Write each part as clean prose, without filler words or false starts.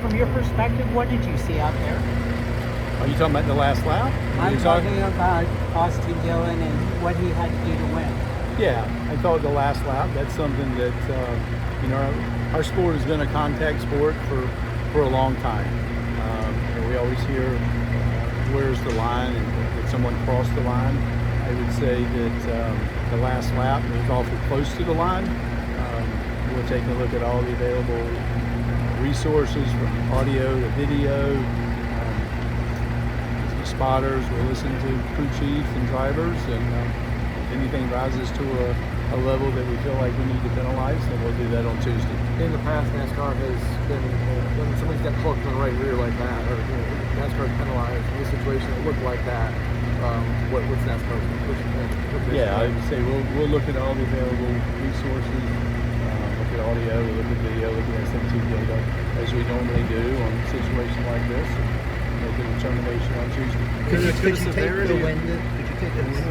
from your perspective, what did you see out there? Are you talking about the last lap? I'm talking about Austin Dillon and what he had to do to win. Yeah, I thought the last lap, that's something that, our sport has been a contact sport for a long time. We always hear, where's the line, and did someone cross the line? I would say that the last lap was awful close to the line. We're taking a look at all the available resources from audio to video, the spotters. We're listening to crew chiefs and drivers, and if anything rises to a level that we feel like we need to penalize, then we'll do that on Tuesday. In the past, NASCAR has been, when somebody's got hooked in the right rear like that, or NASCAR penalized in a situation that looked like that, what's NASCAR? Yeah, I would say we'll look at all the available resources, look at audio, look at video, look at SMT data, as we normally do on a situation like this, and make a determination on Tuesday. Could you take the win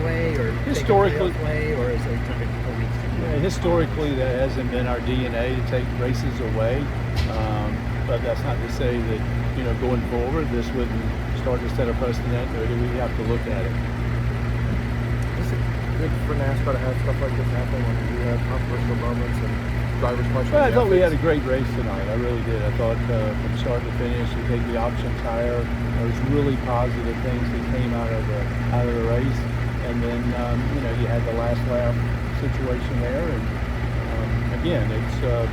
away, or historically take the away, or is it a week? Yeah, historically, that hasn't been our DNA to take races away, but that's not to say that going forward this wouldn't start to set a precedent, or do we have to look at it? Is it good for NASCAR to have stuff like this happen when you have controversial moments and drivers questioning? Well, I thought we had a great race tonight. I really did. I thought from start to finish, we take the option tire. There was really positive things that came out of the race, and then you had the last lap situation there, and again, it's as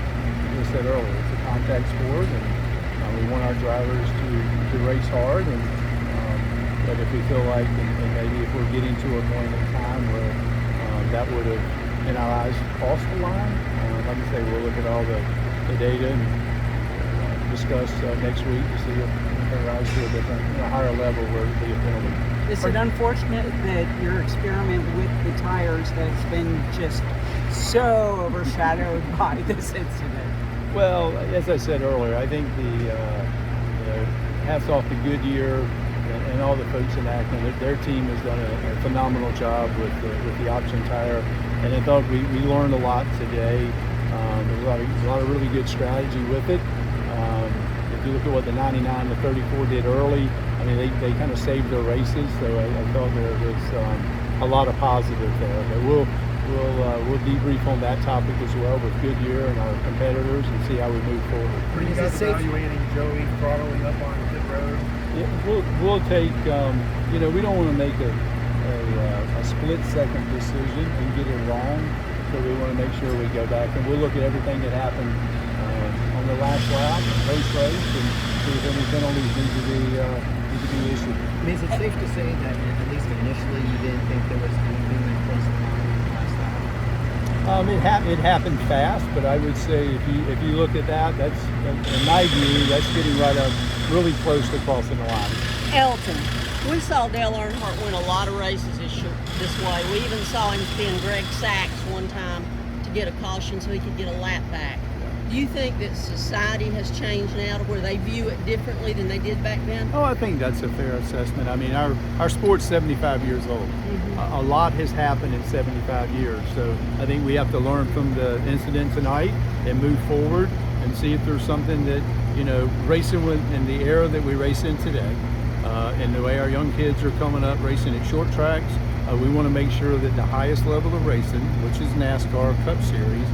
I said earlier, it's a contact sport, and we want our drivers to race hard, and but if we feel like, and maybe if we're getting to a point in time where that would have, in our eyes, crossed the line, like I say, we'll look at all the data and discuss next week to see if we can rise to a different, higher level where it would be a penalty. Is it unfortunate that your experiment with the tires has been just so overshadowed by this incident? Well, as I said earlier, I think the hats off to Goodyear and all the folks in Akron. Their team has done a phenomenal job with the option tire, and I thought we learned a lot today. There's a lot of really good strategy with it. If you look at what the 99 to 34 did early, I mean, they kind of saved their races, so I felt there was a lot of positive there. But we'll debrief on that topic as well with Goodyear and our competitors and see how we move forward. Are you guys evaluating Joey throttling up on pit road? Yeah, we'll take, we don't want to make a split-second decision and get it wrong, so we want to make sure we go back and we'll look at everything that happened on the last lap, post-race, and see if any penalties need to be issued. I mean, is it safe to say that at least initially you didn't think there was anything that crossed the line in the last lap? It happened fast, but I would say if you look at that, that's, in my view, that's getting right up really close to crossing the line. Elton, we saw Dale Earnhardt win a lot of races this way. We even saw him pin Greg Sacks one time to get a caution so he could get a lap back. Do you think that society has changed now to where they view it differently than they did back then? Oh, I think that's a fair assessment. I mean, our sport's 75 years old. Mm-hmm. A lot has happened in 75 years. So I think we have to learn from the incident tonight and move forward and see if there's something that, racing in the era that we race in today, and the way our young kids are coming up racing at short tracks, we want to make sure that the highest level of racing, which is NASCAR Cup Series,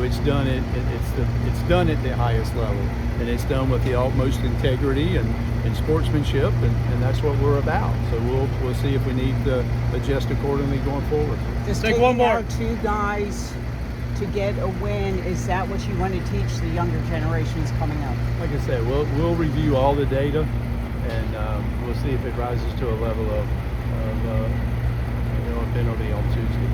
it's done it's done at the highest level, and it's done with the utmost integrity and sportsmanship, and that's what we're about. So we'll see if we need to adjust accordingly going forward. Just take one more. Two guys to get a win. Is that what you want to teach the younger generations coming up? Like I said, we'll review all the data, and we'll see if it rises to a level of a penalty on Tuesday.